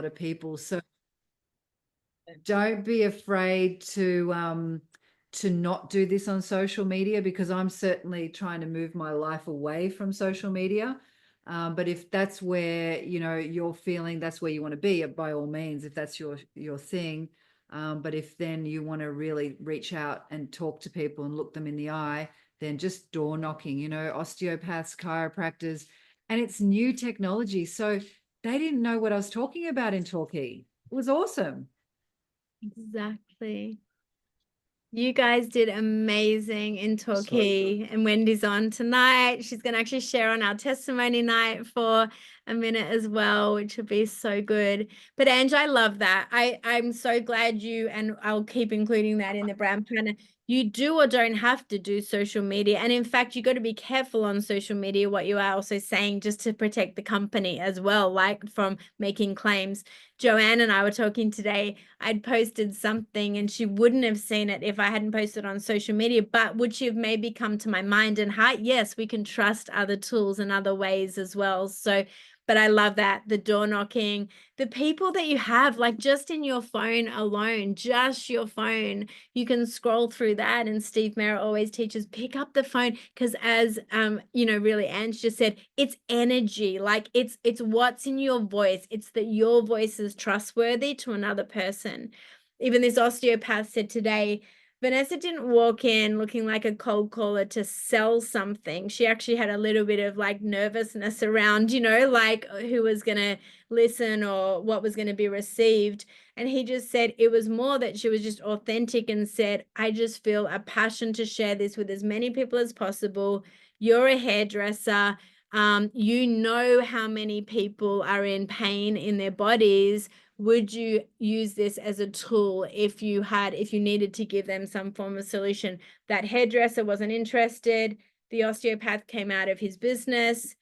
of people. So don't be afraid to not do this on social media, because I'm certainly trying to move my life away from social media. But if that's where, you're feeling that's where you want to be, by all means, if that's your thing. But if then you want to really reach out and talk to people and look them in the eye, then just door knocking, osteopaths, chiropractors, and it's new technology. So they didn't know what I was talking about in Torquay. It was awesome. Exactly. You guys did amazing in Torquay, and Wendy's on tonight. She's going to actually share on our testimony night for a minute as well, which would be so good. But Ange, I love that. I'm so glad you, and I'll keep including that in the brand plan. You do or don't have to do social media. And in fact, you got to be careful on social media, what you are also saying, just to protect the company as well, like from making claims. Joanne and I were talking today. I'd posted something and she wouldn't have seen it if I hadn't posted on social media, but would she have maybe come to my mind and heart? Yes, we can trust other tools and other ways as well. So, but I love that, the door knocking, the people that you have, like just in your phone alone, just your phone, you can scroll through that. And Steve Merritt always teaches, pick up the phone, because as really Ange just said, it's energy, like it's what's in your voice. It's that your voice is trustworthy to another person. Even this osteopath said today, Vanessa didn't walk in looking like a cold caller to sell something. She actually had a little bit of like nervousness around, like who was going to listen or what was going to be received. And he just said it was more that she was just authentic and said, I just feel a passion to share this with as many people as possible. You're a hairdresser. You know how many people are in pain in their bodies. Would you use this as a tool if you needed to give them some form of solution? That hairdresser wasn't interested. The osteopath came out of his business,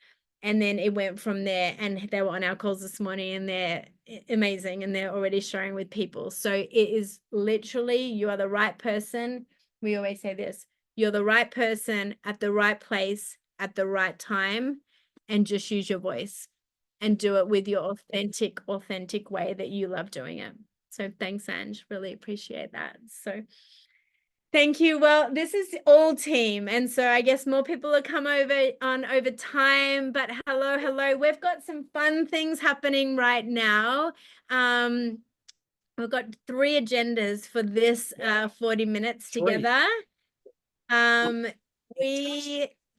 and then it went from there. And they were on our calls this morning, and they're amazing, and they're already sharing with people. So it is literally, you are the right person. We always say this, you're the right person at the right place at the right time, and just use your voice and do it with your authentic way that you love doing it. So thanks, Ange. Really appreciate that. So thank you. Well, this is all team. And so I guess more people will come over time, but hello. We've got some fun things happening right now. We've got 3 agendas for this 40 minutes together.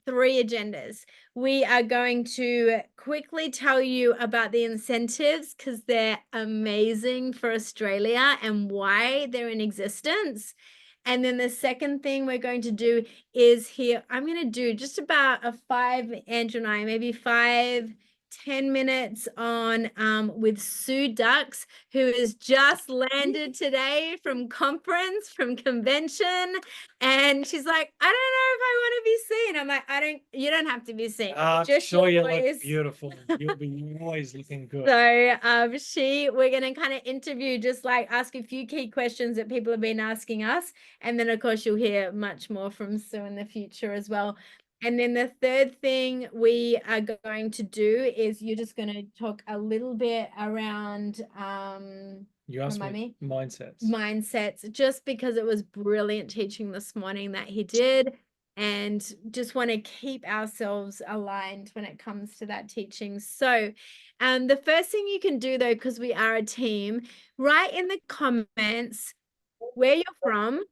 3 agendas. We are going to quickly tell you about the incentives, because they're amazing for Australia and why they're in existence. And then the second thing we're going to do is here, I'm going to do just about Andrew and I, maybe 5-10 minutes on with Sue Dux, who has just landed today from convention, and she's like, I don't know if I want to be seen. I'm like, you don't have to be seen. Just sure you look beautiful. You'll be always looking good. So we're gonna kind of interview, just like ask a few key questions that people have been asking us, and then of course you'll hear much more from Sue in the future as well. And then the third thing we are going to do is you're just going to talk a little bit around you asked me mindsets, just because it was brilliant teaching this morning that he did, and just want to keep ourselves aligned when it comes to that teaching. So the first thing you can do, though, because we are a team, write in the comments where you're from,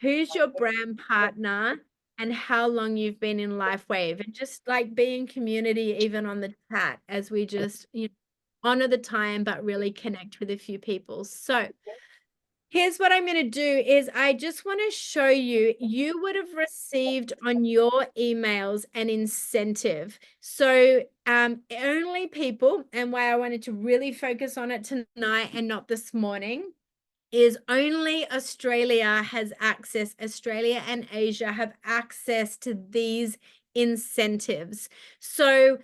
who's your brand partner, and how long you've been in LifeWave, and just like be in community even on the chat, as we just honor the time but really connect with a few people. So here's what I'm going to do is I just want to show you, you would have received on your emails an incentive. So only people, and why I wanted to really focus on it tonight and not this morning, is only Australia has access, Australia and Asia have access to these incentives. So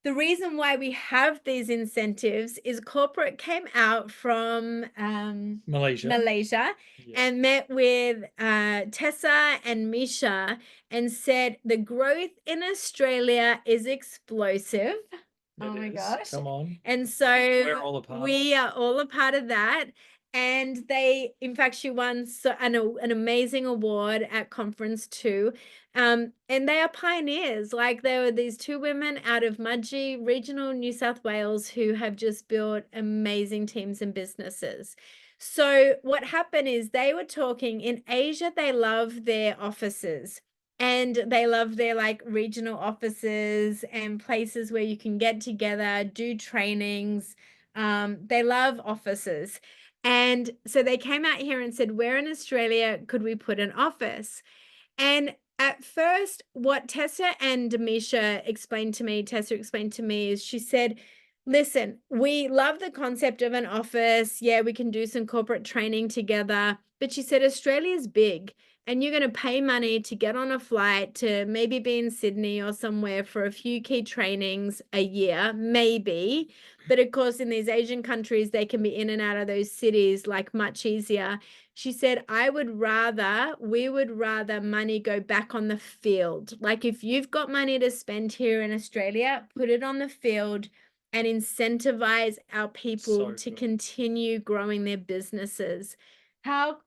the reason why we have these incentives is corporate came out from Malaysia and met with Tessa and Misha and said the growth in Australia is explosive. Oh my It is. gosh. Come on. And We're so all a part of we are all a part of that. And they, in fact, she won an amazing award at conference too. And they are pioneers. Like, there were these two women out of Mudgee, regional New South Wales, who have just built amazing teams and businesses. So what happened is they were talking in Asia, they love their offices. And they love their like regional offices and places where you can get together, do trainings. They love offices. And so they came out here and said, where in Australia could we put an office? And at first, what Tessa explained to me is she said, listen, we love the concept of an office. Yeah, we can do some corporate training together. But she said, Australia's big and you're going to pay money to get on a flight to maybe be in Sydney or somewhere for a few key trainings a year, maybe. But of course, in these Asian countries, they can be in and out of those cities like much easier. She said, we would rather money go back on the field. Like, if you've got money to spend here in Australia, put it on the field and incentivize our people So to good. continue growing their businesses. How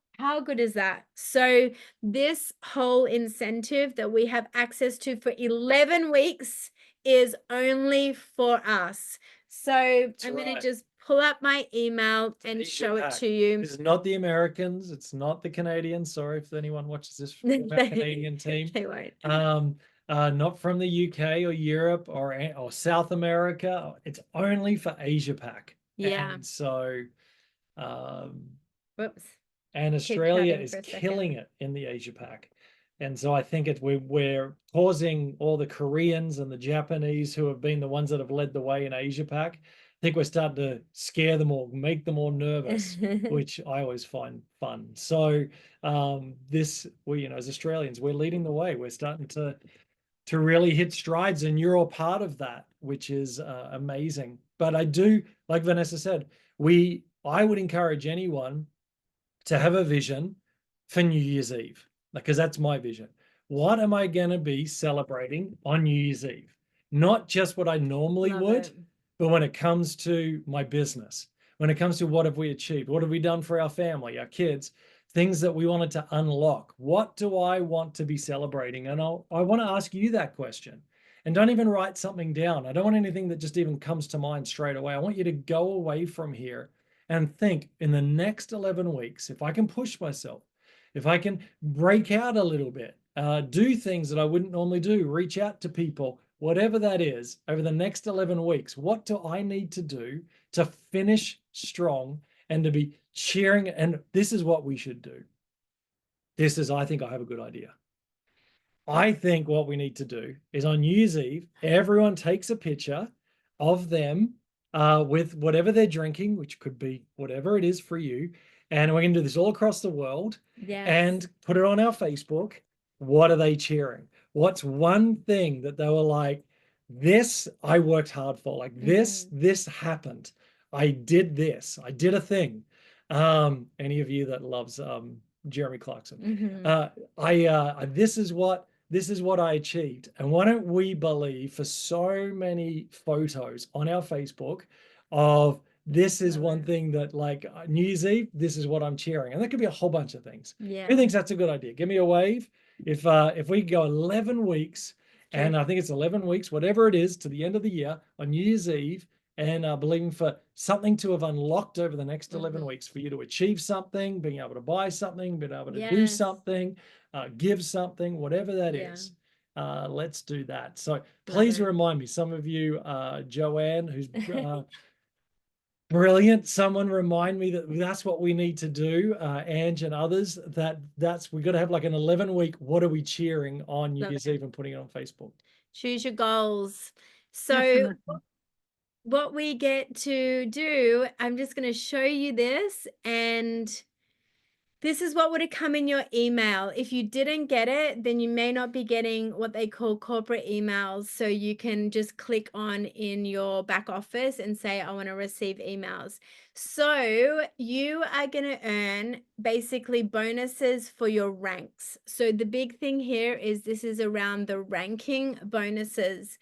good is that? So this whole incentive that we have access to for 11 weeks is only for us. So That's I'm going to right. just pull up my email and Asia show it Pac. to you. This is not the Americans. It's not the Canadians. Sorry if anyone watches this from our Canadian team. They won't. Not from the UK or Europe or South America. It's only for Asia Pac. Yeah. And so, Whoops. and Australia chatting is for a killing second. it in the Asia Pac. And so I think we're causing all the Koreans and the Japanese, who have been the ones that have led the way in Asia Pac, I think we're starting to scare them all, make them all nervous, which I always find fun. So as Australians, we're leading the way. We're starting to really hit strides, and you're all part of that, which is amazing. But I do, like Vanessa said, I would encourage anyone to have a vision for New Year's Eve, because that's my vision. What am I going to be celebrating on New Year's Eve? Not just what I normally would, but when it comes to my business, when it comes to what have we achieved, what have we done for our family, our kids, things that we wanted to unlock. What do I want to be celebrating? And I want to ask you that question. And don't even write something down. I don't want anything that just even comes to mind straight away. I want you to go away from here and think, in the next 11 weeks, if I can push myself, if I can break out a little bit, do things that I wouldn't normally do, reach out to people, whatever that is, over the next 11 weeks, what do I need to do to finish strong and to be cheering? And this is what we should do. I think I have a good idea. I think what we need to do is, on New Year's Eve, everyone takes a picture of them with whatever they're drinking, which could be whatever it is for you. And we're going to do this all across the world. Yes. And put it on our Facebook. What are they cheering? What's one thing that they were like, this I worked hard for, like this happened. I did this. I did a thing. Any of you that loves Jeremy Clarkson. This is what I achieved. And why don't we believe for so many photos on our Facebook of this is one thing that, like, New Year's Eve, this is what I'm cheering. And that could be a whole bunch of things. Yeah. Who thinks that's a good idea? Give me a wave. If we go 11 weeks, and I think it's 11 weeks, whatever it is, to the end of the year on New Year's Eve, and believing for something to have unlocked over the next 11 weeks, for you to achieve something, being able to buy something, being able to do something, give something, whatever that is. Let's do that. So please remind me, some of you, Joanne, who's brilliant, someone remind me that that's what we need to do, Ange and others, we got to have like an 11-week, what are we cheering on New Year's Eve, and putting it on Facebook. Choose your goals. So Definitely. what we get to do, I'm just going to show you this, and this is what would have come in your email. If you didn't get it, then you may not be getting what they call corporate emails. So you can just click on in your back office and say, I want to receive emails. So you are going to earn basically bonuses for your ranks. So the big thing here is this is around the ranking bonuses.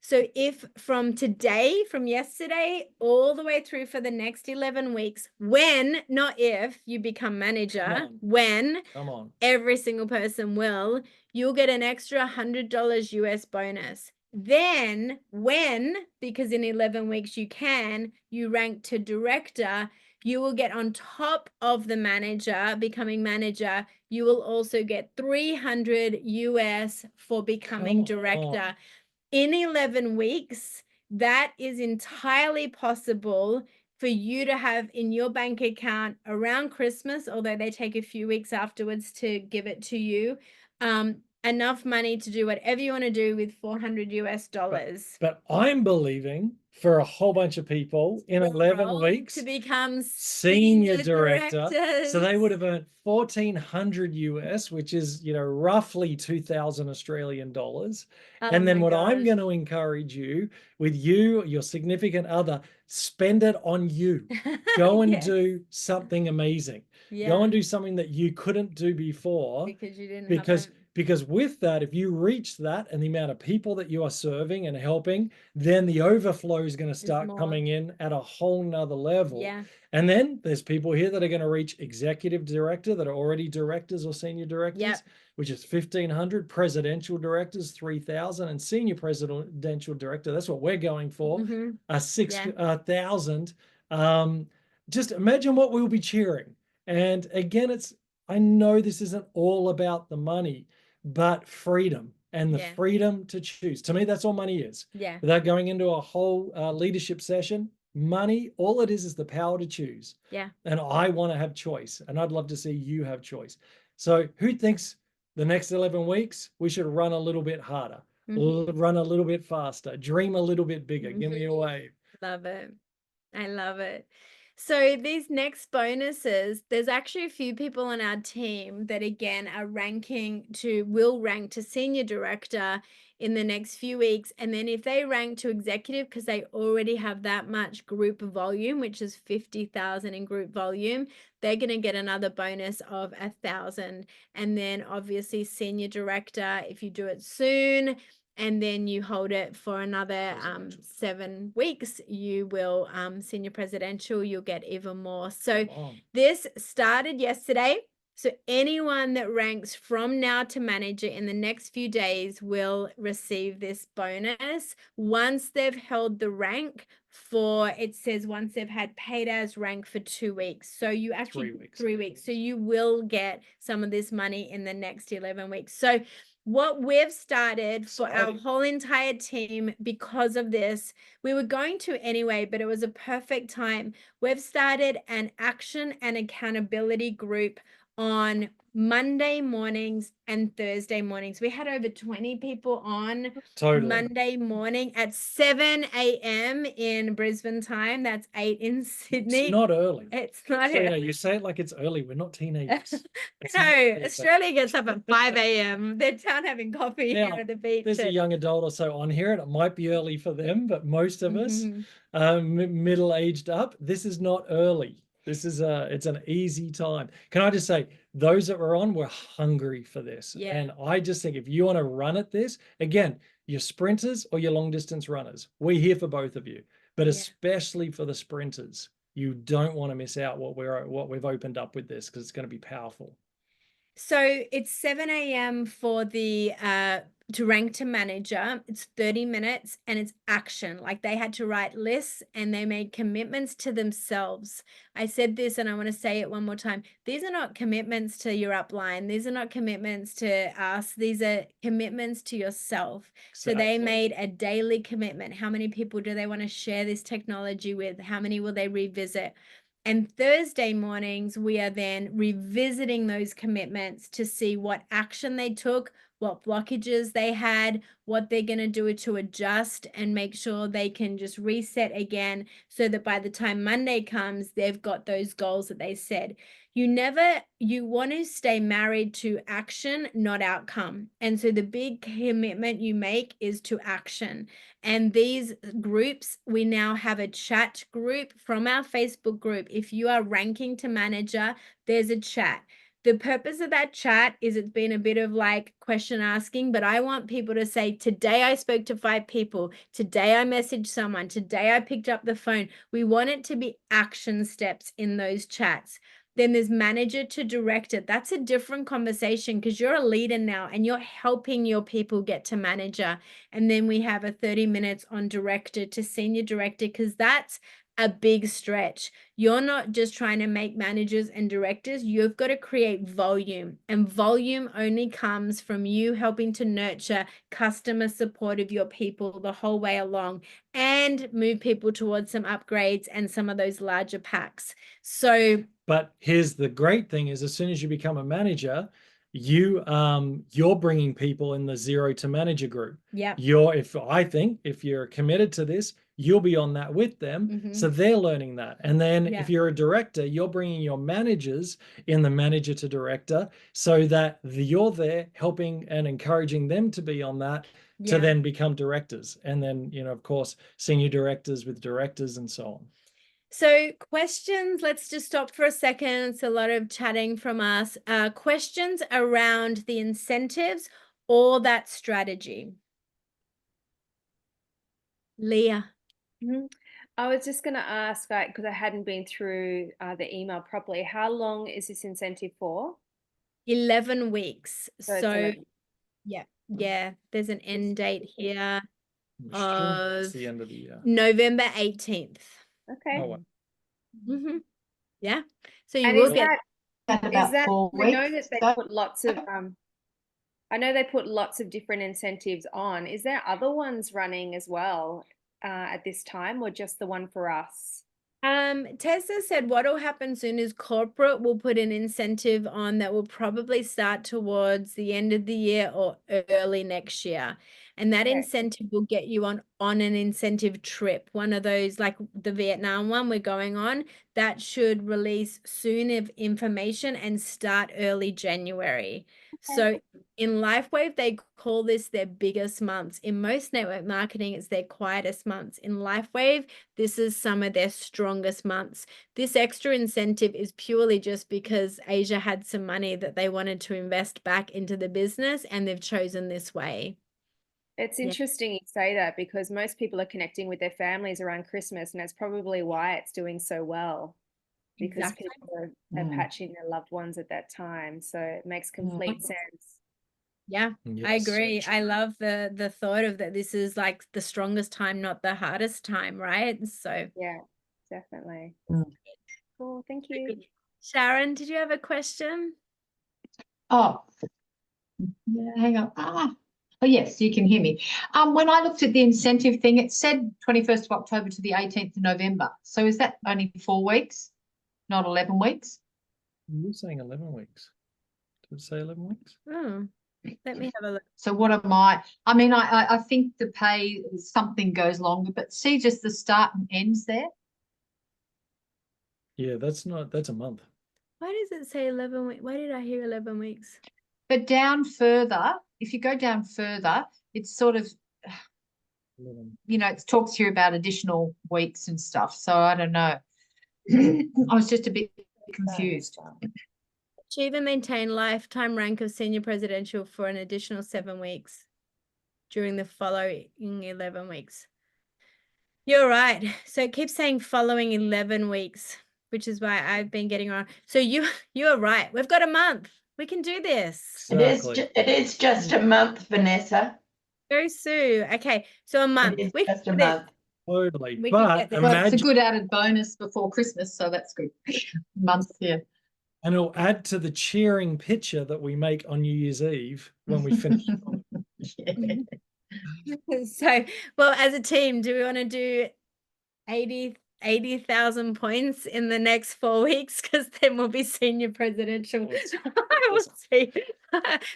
So if from today, from yesterday, all the way through for the next 11 weeks, when, not if, you become manager, on. when Come on. every single person will, you'll get an extra $100 US bonus. Then when, because in 11 weeks you rank to director, you will get on top of the manager, becoming manager, you will also get 300 US for becoming Come director. on. In 11 weeks, that is entirely possible for you to have in your bank account around Christmas, although they take a few weeks afterwards to give it to you, enough money to do whatever you want to do with 400 US dollars. But I'm believing for a whole bunch of people in 11 Roll weeks to become senior director. So they would directors. have earned 1,400 US, which is, roughly 2,000 Australian dollars. Oh And then my what I'm gosh. going to encourage you with your significant other, spend it on you. Go and Yes. do something amazing. Yeah, Go and do something that you couldn't do before. because you didn't Because have because with that, if you reach that and the amount of people that you are serving and helping, then the overflow is going to start more. coming in at a whole nother level. Yeah. And then there's people here that are going to reach executive director that are already directors or senior directors, Yep. which is 1,500, presidential directors, 3,000, and senior presidential director. That's what we're going for, Mhm. 6,000. Just imagine what we'll be cheering. And again, I know this isn't all about the money, but freedom and the Yeah. freedom to choose. To me, that's all money is. Yeah. Without going into a whole leadership session, money, all it is the power to choose. Yeah. And I want to have choice. And I'd love to see you have choice. So who thinks the next 11 weeks we should run a little bit harder, run a little bit faster, dream a little bit bigger? Give me a wave. Love it. I love it. So these next bonuses, there's actually a few people on our team that again are will rank to senior director in the next few weeks. And then if they rank to executive, because they already have that much group volume, which is 50,000 in group volume, they're going to get another bonus of 1,000. And then obviously senior director, if you do it soon, and then you hold it for another 7 weeks, you will senior presidential, you'll get even more. So this started yesterday. So anyone that ranks from now to manager in the next few days will receive this bonus once they've held the rank for, it says once they've had paid as rank for 2 weeks. So you actually 3 weeks. So you will get some of this money in the next 11 weeks. So what we've started for our whole entire team, because of this, we were going to anyway, but it was a perfect time. We've started an action and accountability group on Monday mornings and Thursday mornings. We had over 20 people on Monday morning at 7 a.m. in Brisbane time. That's 8 in Sydney. It's not early. It's not So, early. you say it like it's early. We're not teenagers. No, Australia gets up at 5 a.m. They're down having coffee here at the beach. There's a young adult or so on here, and it might be early for them, but most of us, middle-aged up, this is not early. This is it's an easy time. Can I just say, those that were on were hungry for this. Yeah. And I just think if you want to run at this, again, your sprinters or your long distance runners, we're here for both of you, but especially for the sprinters, you don't want to miss out what we've opened up with this, because it's going to be powerful. So it's 7 a.m. for the to rank to manager. It's 30 minutes and it's action. Like they had to write lists and they made commitments to themselves. I said this and I want to say it one more time. These are not commitments to your upline. These are not commitments to us. These are commitments to yourself. Exactly. So they made a daily commitment. How many people do they want to share this technology with? How many will they revisit? And Thursday mornings, we are then revisiting those commitments to see what action they took, what blockages they had, what they're going to do to adjust and make sure they can just reset again, so that by the time Monday comes, they've got those goals that they said. You want to stay married to action, not outcome. And so the big commitment you make is to action. And these groups, we now have a chat group from our Facebook group. If you are ranking to manager, there's a chat. the purpose of that chat is it's been a bit of like question asking, but I want people to say, today I spoke to 5 people. Today I messaged someone. Today I picked up the phone. We want it to be action steps in those chats. Then there's manager to director. That's a different conversation because you're a leader now and you're helping your people get to manager. And then we have a 30 minutes on director to senior director because that's a big stretch. You're not just trying to make managers and directors. You've got to create volume, and volume only comes from you helping to nurture customer support of your people the whole way along and move people towards some upgrades and some of those larger packs. So But here's the great thing is, as soon as you become a manager, you're bringing people in the 0 to manager group. yeah, If you're committed to this, you'll be on that with them. So they're learning that. And then Yeah. if you're a director, you're bringing your managers in the manager to director so that you're there helping and encouraging them to be on that to yeah. then become directors. And then, of course, senior directors with directors and so on. So questions, let's just stop for a second. It's a lot of chatting from us. Questions around the incentives or that strategy. Leah. I was just going to ask, because I hadn't been through the email properly, how long is this incentive for? 11 weeks. So it's So 11. yeah, there's an end date here It's of the end of the year. November 18th. Okay. Oh, wow. Yeah. So you And will is get that, 4 I know that weeks. they put lots of, I know they put lots of different incentives on. Is there other ones running as well at this time, or just the one for us? Tessa said what will happen soon is corporate will put an incentive on that will probably start towards the end of the year or early next year. And that Okay. incentive will get you on an incentive trip. One of those, like the Vietnam one we're going on, that should release soon of information and start early January. So in LifeWave, they call this their biggest months. In most network marketing, it's their quietest months. In LifeWave, this is some of their strongest months. This extra incentive is purely just because Asia had some money that they wanted to invest back into the business, and they've chosen this way. It's Yeah. interesting you say that, because most people are connecting with their families around Christmas, and that's probably why it's doing so well, because Exactly. people are patching their loved ones at that time. So it makes complete sense. Yeah, I Yes. agree. I love the thought of that. This is like the strongest time, not the hardest time, right? So Yeah, definitely. Mm. Cool. Thank you. Sharon, did you have a question? Oh, yeah, hang on. Oh, yes, you can hear me. When I looked at the incentive thing, it said 21st of October to the 18th of November. So is that only 4 weeks, not 11 weeks? You're saying 11 weeks. Did it say 11 weeks? Oh, let me have a look. So what am I? I mean, I think the pay, something goes longer, but see just the start and ends there. Yeah, that's a month. Why does it say 11 weeks? Why did I hear 11 weeks? But down further, if you go down further, it's sort of, 11. it talks to you about additional weeks and stuff. So I don't know. I was just a bit confused. Achieve and maintain lifetime rank of senior presidential for an additional 7 weeks during the following 11 weeks. You're right. So it keeps saying following 11 weeks, which is why I've been getting on. So you're right. We've got a month. We can do this. Exactly. It is just a month, Vanessa. Go Sue. Okay, so a month. It is We can just a do this. month. Totally. We can But get this. Well, it's a imagine, good added bonus before Christmas, so that's good. Month, yeah. and it'll add to the cheering picture that we make on New Year's Eve when we finish. Yeah. So, well, as a team, do we want to do 80,000 points in the next 4 weeks? Because then we'll be senior presidential. I will see.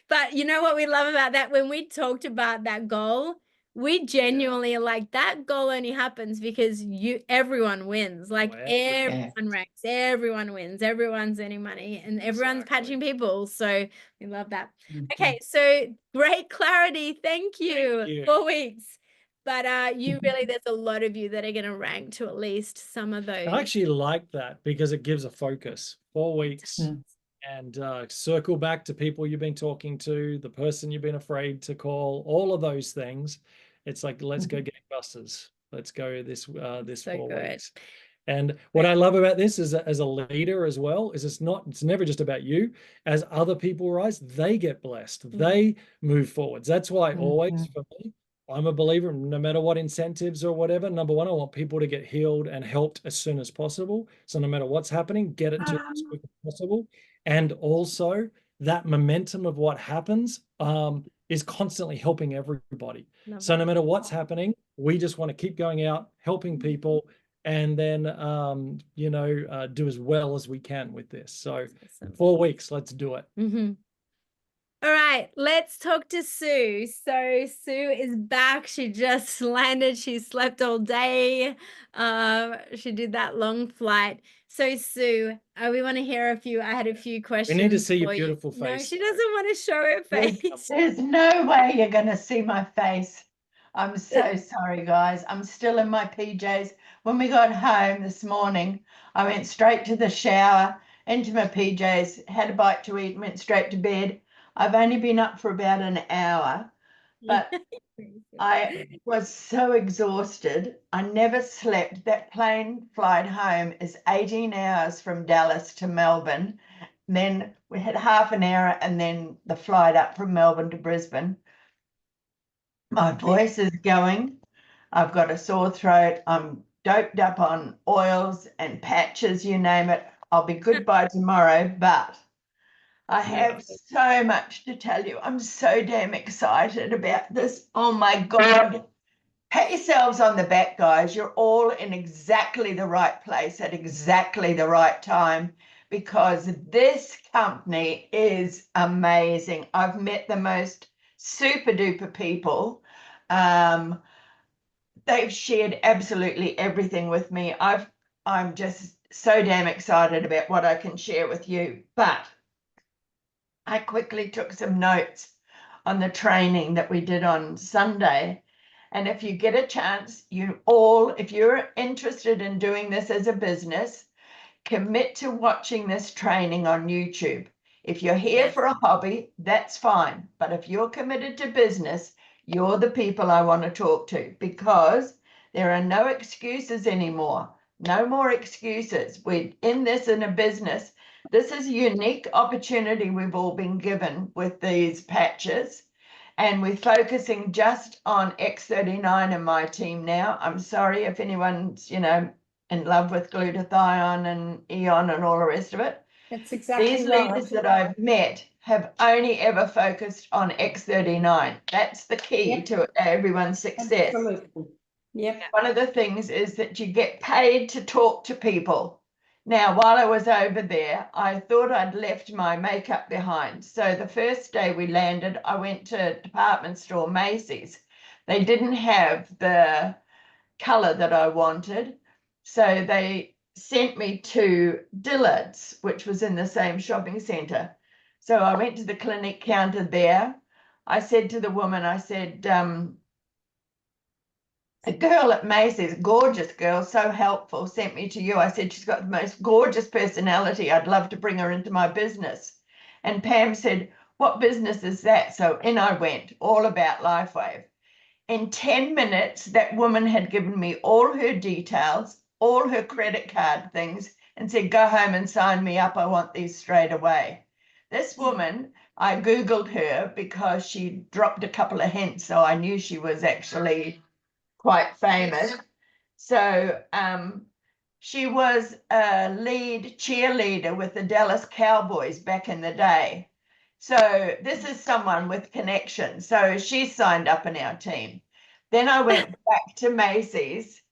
But you know what we love about that? When we talked about that goal, we genuinely are like, that goal only happens because everyone wins. Like Wow. everyone ranks, everyone wins, everyone's earning money, and everyone's Exactly. patching people. So we love that. Okay, so great clarity. Thank you. Thank you. 4 weeks. But there's a lot of you that are going to rank to at least some of those. I actually like that because it gives a focus. 4 weeks. and circle back to people you've been talking to, the person you've been afraid to call, all of those things. It's like, let's go gangbusters. Let's go this this So 4 good. weeks. And what I love about this is as a leader as well, is it's never just about you. As other people rise, they get blessed. They move forwards. That's why always for me, I'm a believer, no matter what incentives or whatever, number one, I want people to get healed and helped as soon as possible. So no matter what's happening, get it to them as quick as possible. And also that momentum of what happens is constantly helping everybody. Love So it. no matter what's happening, we just want to keep going out, helping people, and then do as well as we can with this. So Awesome. 4 weeks, let's do it. All right, let's talk to Sue. So Sue is back. She just landed. She slept all day. She did that long flight. So Sue, we want to hear a few. I had a few questions. We need to see your for you. beautiful No, face. she doesn't want to show her face. There's no way you're going to see my face. I'm so sorry, guys. I'm still in my PJs. When we got home this morning, I went straight to the shower, into my PJs, had a bite to eat, and went straight to bed. I've only been up for about an hour, but I was so exhausted. I never slept. That plane flight home is 18 hours from Dallas to Melbourne. Then we had half an hour and then the flight up from Melbourne to Brisbane. My voice is going. I've got a sore throat. I'm doped up on oils and patches, you name it. I'll be good by tomorrow, but I have so much to tell you. I'm so damn excited about this. Oh my God. Pat yourselves on the back, guys. You're all in exactly the right place at exactly the right time, because this company is amazing. I've met the most super duper people. They've shared absolutely everything with me. I'm just so damn excited about what I can share with you. But I quickly took some notes on the training that we did on Sunday. And if you get a chance, if you're interested in doing this as a business, commit to watching this training on YouTube. If you're here for a hobby, that's fine. But if you're committed to business, you're the people I want to talk to, because there are no excuses anymore. No more excuses. We're in this in a business. This is a unique opportunity we've all been given with these patches. And we're focusing just on X39 in my team now. I'm sorry if anyone's, in love with glutathione and Eon and all the rest of it. That's exactly These right. leaders that I've met have only ever focused on X39. That's the key Yep. to everyone's success. Absolutely. Yep. One of the things is that you get paid to talk to people. Now, while I was over there, I thought I'd left my makeup behind. So the first day we landed, I went to department store Macy's. They didn't have the color that I wanted. So they sent me to Dillard's, which was in the same shopping center. So I went to the clinic counter there. I said to the woman, I said, a girl at Macy's, gorgeous girl, so helpful, sent me to you. I said, she's got the most gorgeous personality. I'd love to bring her into my business. And Pam said, what business is that? So in I went, all about LifeWave. In 10 minutes, that woman had given me all her details, all her credit card things, and said, go home and sign me up. I want these straight away. This woman, I Googled her because she dropped a couple of hints, so I knew she was actually quite famous. So she was a lead cheerleader with the Dallas Cowboys back in the day. So this is someone with connections. So she signed up in our team. Then I went back to Macy's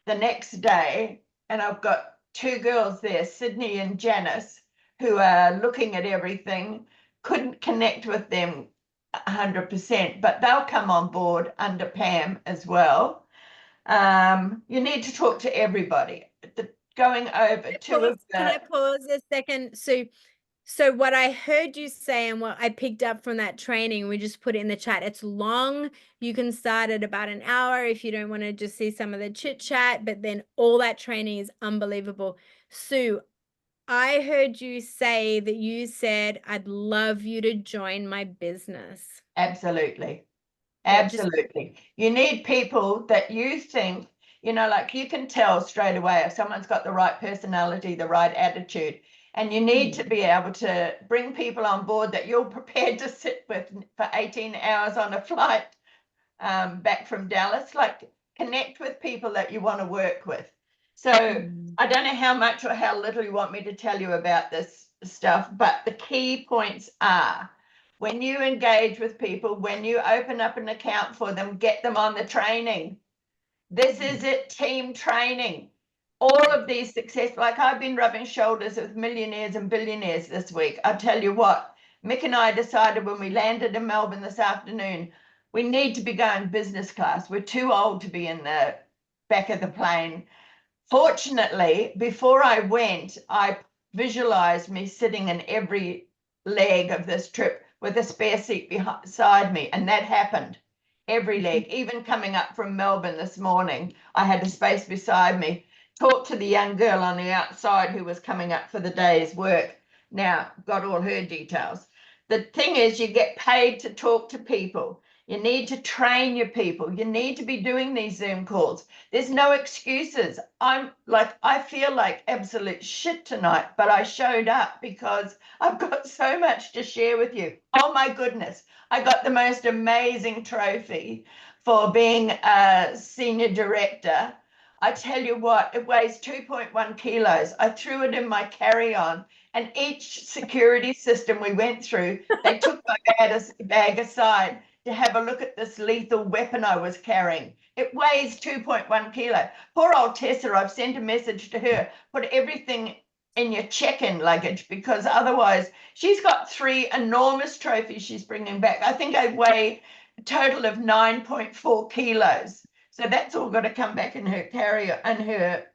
the next day, and I've got two girls there, Sydney and Janice, who are looking at everything. Couldn't connect with them 100%, but they'll come on board under Pam as well. You need to talk to everybody. Going over Can I pause a second? So what I heard you say and what I picked up from that training, we just put it in the chat. It's long. You can start at about an hour if you don't want to just see some of the chit chat, but then all that training is unbelievable. Sue, I heard you say that you said, I'd love you to join my business. Absolutely. That just- Absolutely. You need people that you think, you know, like you can tell straight away if someone's got the right personality, the right attitude, and you need to be able to bring people on board that you're prepared to sit with for 18 hours on a flight back from Dallas. Like, connect with people that you want to work with. So I don't know how much or how little you want me to tell you about this stuff, but the key points are, when you engage with people, when you open up an account for them, get them on the training. This is it, team training. All of these success, like I've been rubbing shoulders with millionaires and billionaires this week. I tell you what, Mick and I decided when we landed in Melbourne this afternoon, we need to be going business class. We're too old to be in the back of the plane. Fortunately, before I went, I visualized me sitting in every leg of this trip with a spare seat beside me, and that happened. Every leg, even coming up from Melbourne this morning, I had a space beside me. Talked to the young girl on the outside who was coming up for the day's work. Now, got all her details. The thing is, you get paid to talk to people. You need to train your people. You need to be doing these Zoom calls. There's no excuses. I feel like absolute shit tonight, but I showed up because I've got so much to share with you. Oh my goodness. I got the most amazing trophy for being a senior director. I tell you what, it weighs 2.1 kilos. I threw it in my carry-on, and each security system we went through, they took my bag aside to have a look at this lethal weapon I was carrying. It weighs 2.1 kilo. Poor old Tessa, I've sent a message to her, put everything in your check-in luggage, because otherwise she's got 3 enormous trophies she's bringing back. I think I weigh a total of 9.4 kilos. So that's all got to come back in her carrier and her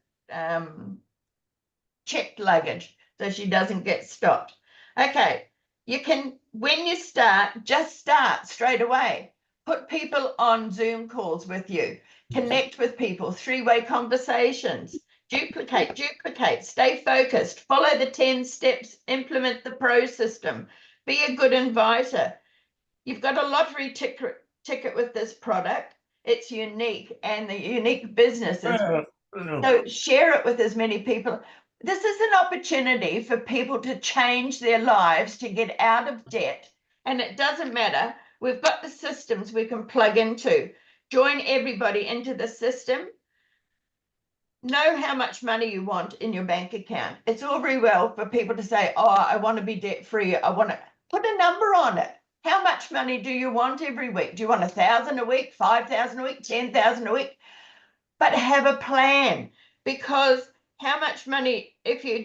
checked luggage so she doesn't get stopped. Okay. You can, when you start, just start straight away. Put people on Zoom calls with you. Connect with people, 3-way conversations. Duplicate, stay focused. Follow the 10 steps, implement the pro system. Be a good inviter. You've got a lottery ticket with this product. It's unique, and the unique businesses. So share it with as many people. This is an opportunity for people to change their lives, to get out of debt. And it doesn't matter. We've got the systems we can plug into. Join everybody into the system. Know how much money you want in your bank account. It's all very well for people to say, oh, I want to be debt free. I want to put a number on it. How much money do you want every week? Do you want 1,000 a week, 5,000 a week, 10,000 a week? But have a plan, because how much money, if you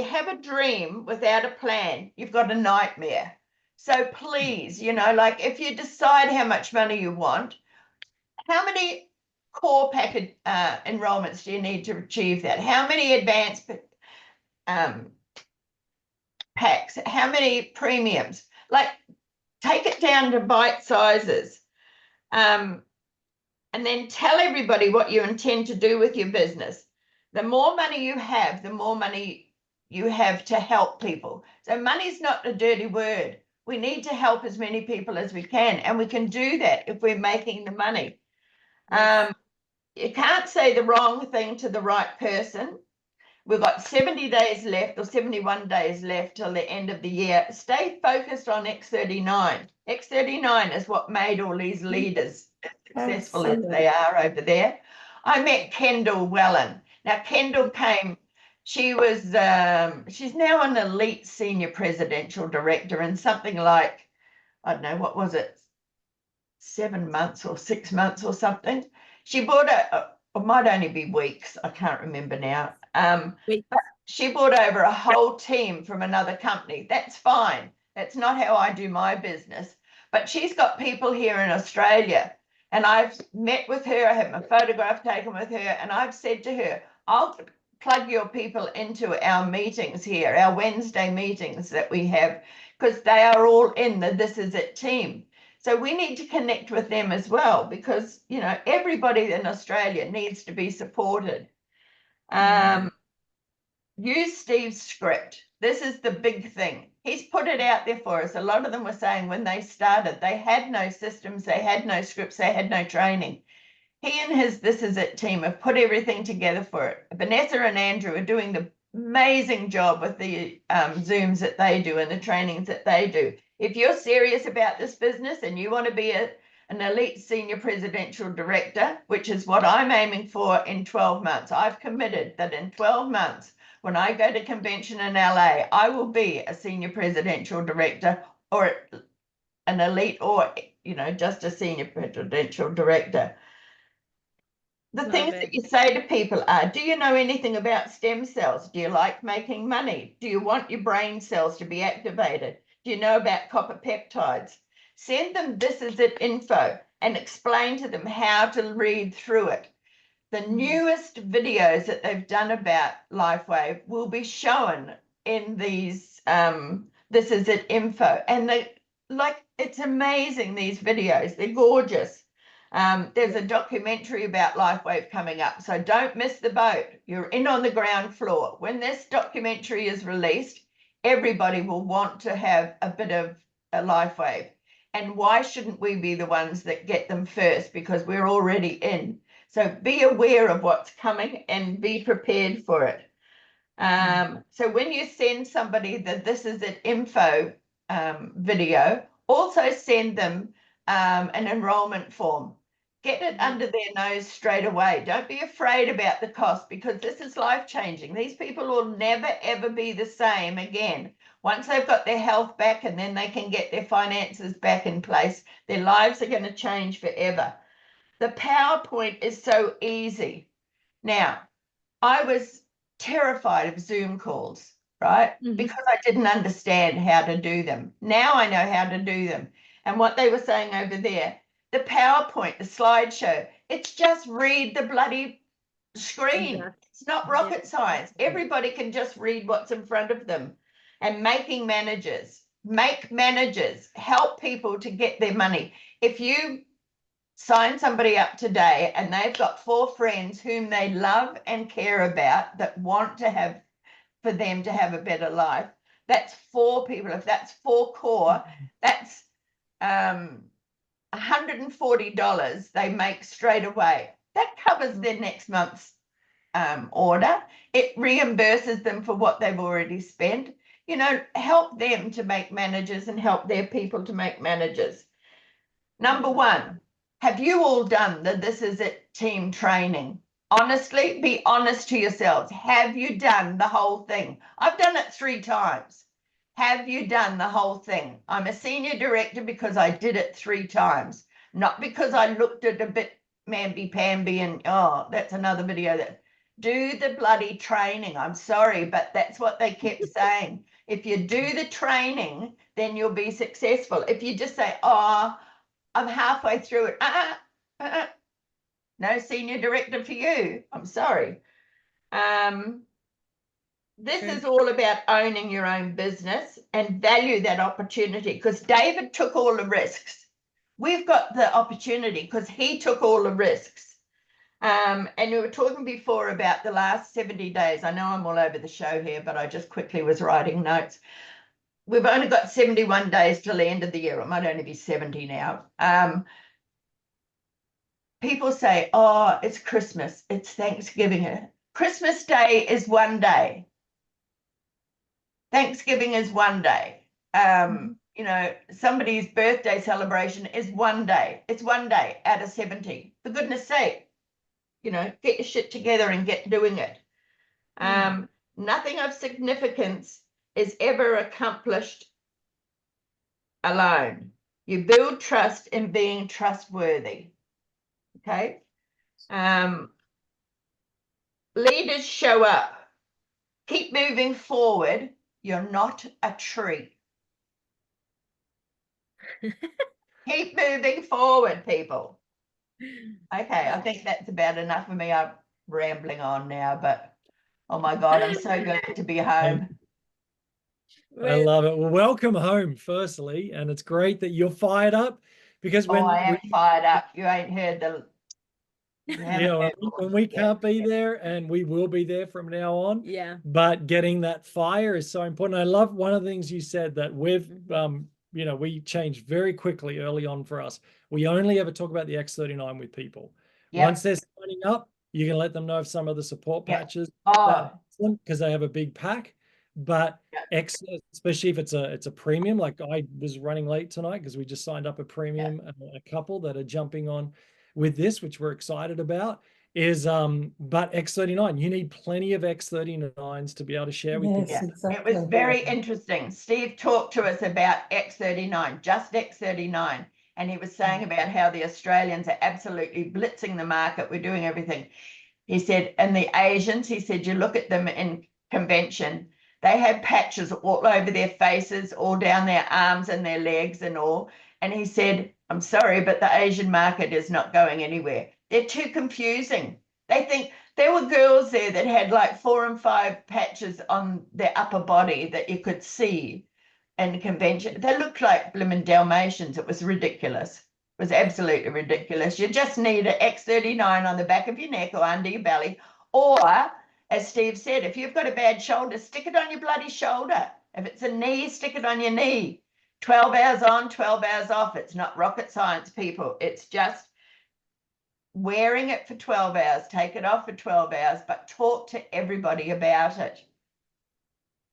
have a dream without a plan, you've got a nightmare. So please, you know, like if you decide how much money you want, how many core package enrollments do you need to achieve that? How many advanced packs? How many premiums? Like, take it down to bite sizes. And then tell everybody what you intend to do with your business. The more money you have, the more money you have to help people. So money's not a dirty word. We need to help as many people as we can, and we can do that if we're making the money. You can't say the wrong thing to the right person. We've got 70 days left, or 71 days left till the end of the year. Stay focused on X39. X39 is what made all these leaders successful as they are over there. I met Kendall Wellen. Now, Kendall came, she was, she's now an elite senior presidential director in something like, I don't know, what was it, 7 months or 6 months or something. She bought it might only be weeks, I can't remember now. But she brought over a whole team from another company. That's fine. That's not how I do my business. But she's got people here in Australia, and I've met with her. I had my photograph taken with her, and I've said to her, I'll plug your people into our meetings here, our Wednesday meetings that we have, because they are all in the This Is It team. So we need to connect with them as well, because, you know, everybody in Australia needs to be supported. use Steve's script. This is the big thing. He's put it out there for us. A lot of them were saying when they started, they had no systems, they had no scripts, they had no training. He and his This Is It team have put everything together for it. Vanessa and Andrew are doing the amazing job with the Zooms that they do and the trainings that they do. If you're serious about this business and you want to be an elite senior presidential director, which is what I'm aiming for in 12 months, I've committed that in 12 months, when I go to convention in LA, I will be a senior presidential director or an elite or, just a senior presidential director. The Love things it. that you say to people are, do you know anything about stem cells? Do you like making money? Do you want your brain cells to be activated? Do you know about copper peptides? Send them This Is It info and explain to them how to read through it. The newest videos that they've done about LifeWave will be shown in these This Is It info. And it's amazing, these videos. They're gorgeous. There's a documentary about LifeWave coming up, so don't miss the boat. You're in on the ground floor. When this documentary is released, everybody will want to have a bit of a LifeWave. And why shouldn't we be the ones that get them first? Because we're already in. So be aware of what's coming and be prepared for it. So when you send somebody the This Is It info video, also send them an enrollment form. Get it under their nose straight away. Don't be afraid about the cost, because this is life-changing. These people will never, ever be the same again. Once they've got their health back and then they can get their finances back in place, their lives are going to change forever. The PowerPoint is so easy. Now, I was terrified of Zoom calls, right? Because I didn't understand how to do them. Now I know how to do them. And what they were saying over there, the PowerPoint, the slideshow, it's just read the bloody screen. Yeah. It's not rocket science. Everybody can just read what's in front of them. And making managers, make managers, help people to get their money. If you sign somebody up today and they've got 4 friends whom they love and care about that want to have, for them to have a better life, that's 4 people. If that's 4 core, that's $140 they make straight away. That covers their next month's order. It reimburses them for what they've already spent. Help them to make managers and help their people to make managers. Number 1, have you all done the This Is It team training? Honestly, be honest to yourselves. Have you done the whole thing? I've done it 3 times. Have you done the whole thing? I'm a senior director because I did it 3 times, not because I looked at a bit mamby-pamby and, oh, that's another video. That do the bloody training. I'm sorry, but that's what they kept saying. If you do the training, then you'll be successful. If you just say, oh, I'm halfway through it, no senior director for you. I'm sorry. This is all about owning your own business and value that opportunity, because David took all the risks. We've got the opportunity because he took all the risks. And we were talking before about the last 70 days. I know I'm all over the show here, but I just quickly was writing notes. We've only got 71 days till the end of the year. It might only be 70 now. People say, oh, it's Christmas, it's Thanksgiving. Christmas Day is one day. Thanksgiving is one day. Somebody's birthday celebration is one day. It's one day out of 70. For goodness sake, get your shit together and get doing it. Nothing of significance is ever accomplished alone. You build trust in being trustworthy. Okay. Leaders show up. Keep moving forward. You're not a tree. Keep moving forward, people. Okay, I think that's about enough of me. I'm rambling on now, but oh my God, I'm so glad to be home. I love it. Well, welcome home, firstly, and it's great that you're fired up, because when I am fired up. You ain't heard the Yeah, when we can't be there, and we will be there from now on. Yeah. But getting that fire is so important. I love one of the things you said, that we've we changed very quickly early on for us. We only ever talk about the X39 with people. Yep. Once they're signing up, you can let them know of some of the support Yep. patches Oh, because they have a big pack. But Yep. especially if it's a premium, like I was running late tonight because we just signed up a premium, a couple that are jumping on with this, which we're excited about, is but X39, you need plenty of X39s to be able to share with Yes, people. exactly. it was very interesting. Steve talked to us about X39, just X39. And he was saying about how the Australians are absolutely blitzing the market. We're doing everything. He said, and the Asians, he said, you look at them in convention, they have patches all over their faces, all down their arms and their legs and all. And he said, I'm sorry, but the Asian market is not going anywhere. They're too confusing. They think there were girls there that had like 4 and 5 patches on their upper body that you could see in convention. They looked like blooming Dalmatians. It was ridiculous. It was absolutely ridiculous. You just need an X39 on the back of your neck or under your belly, or as Steve said, if you've got a bad shoulder, stick it on your bloody shoulder. If it's a knee, stick it on your knee. 12 hours on, 12 hours off. It's not rocket science, people. It's just wearing it for 12 hours, take it off for 12 hours, but talk to everybody about it.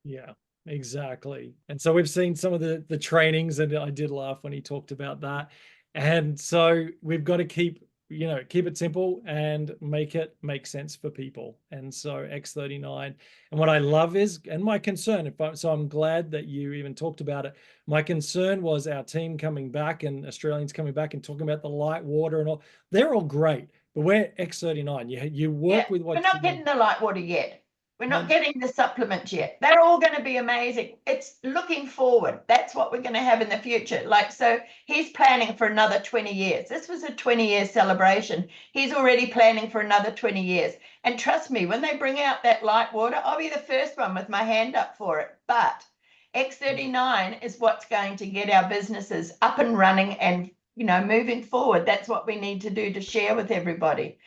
Yeah, exactly. And so we've seen some of the trainings, and I did laugh when he talked about that. And so we've got to keep it simple and make it make sense for people. And so X39, and what I love is, and my concern, so I'm glad that you even talked about it. My concern was our team coming back and Australians coming back and talking about the light water and all. They're all great, but we're X39. You work with what we're not getting the light water yet. We're not getting the supplements yet. They're all going to be amazing. It's looking forward. That's what we're going to have in the future. Like, so he's planning for another 20 years. This was a 20-year celebration. He's already planning for another 20 years. And trust me, when they bring out that light water, I'll be the first one with my hand up for it. But X39 is what's going to get our businesses up and running and, moving forward. That's what we need to do to share with everybody.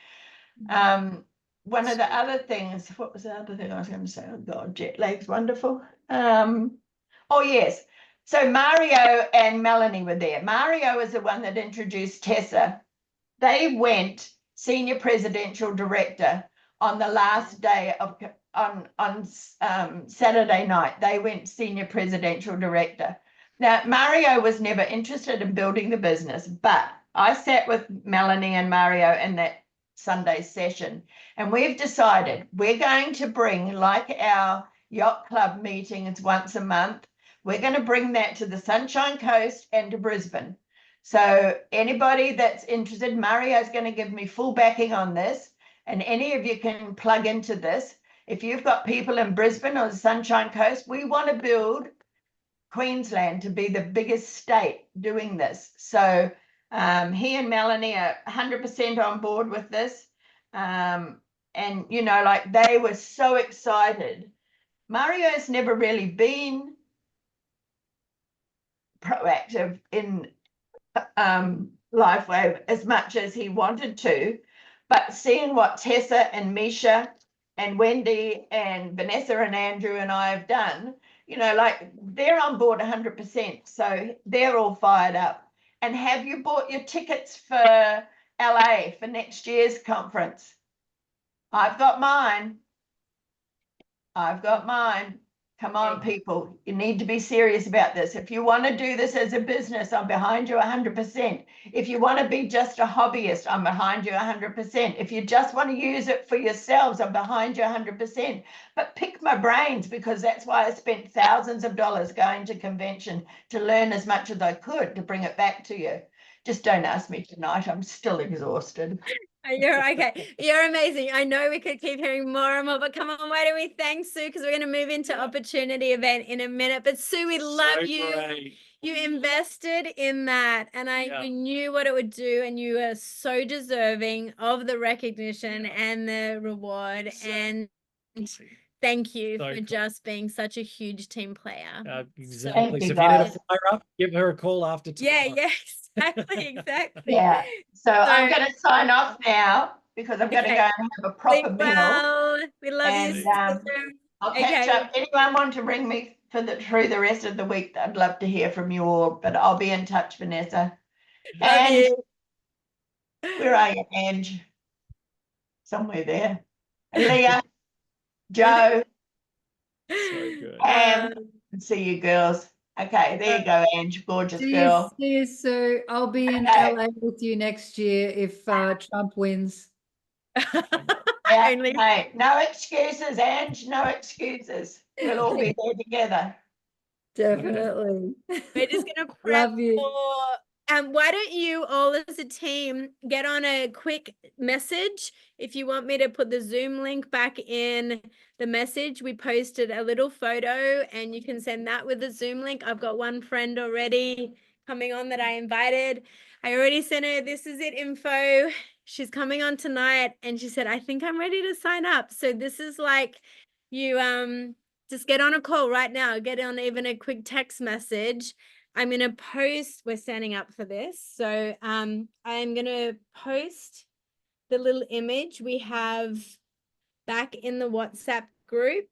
One of the other things, what was the other thing I was going to say? Oh God, jet lag's wonderful. Oh yes. So Mario and Melanie were there. Mario is the one that introduced Tessa. They went senior presidential director on the last day of on Saturday night. They went senior presidential director. Now Mario was never interested in building the business, but I sat with Melanie and Mario in that Sunday session, and we've decided we're going to bring, like our yacht club meetings once a month, we're going to bring that to the Sunshine Coast and to Brisbane. So anybody that's interested, Mario's going to give me full backing on this, and any of you can plug into this. If you've got people in Brisbane or the Sunshine Coast, we want to build Queensland to be the biggest state doing this. So he and Melanie are 100% on board with this. And, like they were so excited. Mario's never really been proactive in LifeWave as much as he wanted to. But seeing what Tessa and Misha and Wendy and Vanessa and Andrew and I have done, like they're on board 100%. So they're all fired up. And have you bought your tickets for LA for next year's conference? I've got mine. Come on, people. You need to be serious about this. If you want to do this as a business, I'm behind you 100%. If you want to be just a hobbyist, I'm behind you 100%. If you just want to use it for yourselves, I'm behind you 100%. But pick my brains, because that's why I spent thousands of dollars going to convention to learn as much as I could to bring it back to you. Just don't ask me tonight. I'm still exhausted. You're okay. You're amazing. I know we could keep hearing more and more, but come on, why don't we thank Sue? Because we're going to move into opportunity event in a minute. But Sue, we love you. Great. You invested in that, and you knew what it would do, and you are so deserving of the recognition and the reward. And thank you for just being such a huge team player. Exactly. So So if you need a fire up, give her a call after tomorrow. Yeah, exactly. Yeah. So I'm going to sign off now. because I'm going to Okay. go and have a proper Sleep meal. well. We love you, And sister. I'll catch Okay. up. Anyone want to ring me through the rest of the week? I'd love to hear from you all, but I'll be in touch, Vanessa. Love And you. where are you, Ange? Somewhere there. And Leah, Joe, So good. Pam, see you girls. Okay, there you go, Ange, gorgeous girl. See you, Sue. I'll be in Okay. LA with you next year if Trump wins. Yeah, Only- hey, no excuses, Ange, no excuses. We'll all be there together. Definitely. We're just gonna prep Love you. for why don't you all as a team get on a quick message if you want me to put the Zoom link back in the message. We posted a little photo and you can send that with the Zoom link. I've got one friend already coming on that I invited. I already sent her this is it info. She's coming on tonight and she said, I think I'm ready to sign up. So this is like you just get on a call right now, get on even a quick text message. I'm going to post, we're standing up for this. So I'm going to post the little image we have back in the WhatsApp group.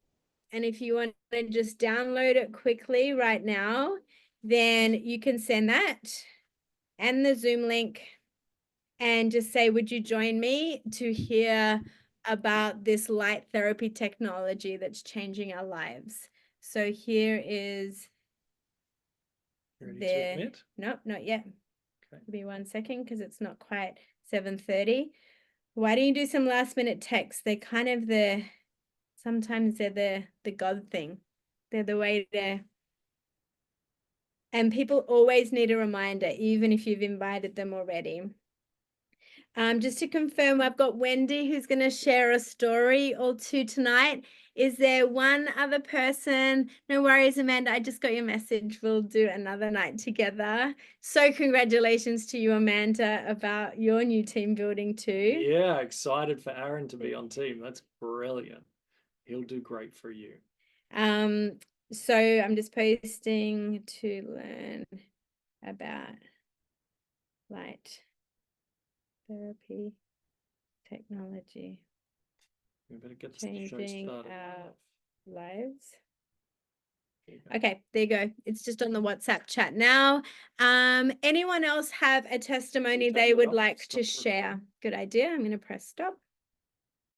And if you want to just download it quickly right now, then you can send that and the Zoom link and just say, would you join me to hear about this light therapy technology that's changing our lives? So here is Ready to the, admit? nope, not yet. Okay. Give me 1 second because it's not quite 7:30. Why don't you do some last minute texts? They're kind of sometimes they're the God thing. They're the way to, and people always need a reminder, even if you've invited them already. Just to confirm, I've got Wendy who's going to share a story or two tonight. Is there one other person? No worries, Amanda. I just got your message. We'll do another night together. So congratulations to you, Amanda, about your new team building too. Yeah, excited for Aaron to be on team. That's brilliant. He'll do great for you. So I'm just posting to learn about light therapy technology We better get this show changing started. our lives. There you go. Okay, there you go. It's just on the WhatsApp chat now. Anyone else have a testimony turn they it would off? like Stop to the share? recording. Good idea. I'm going to press stop.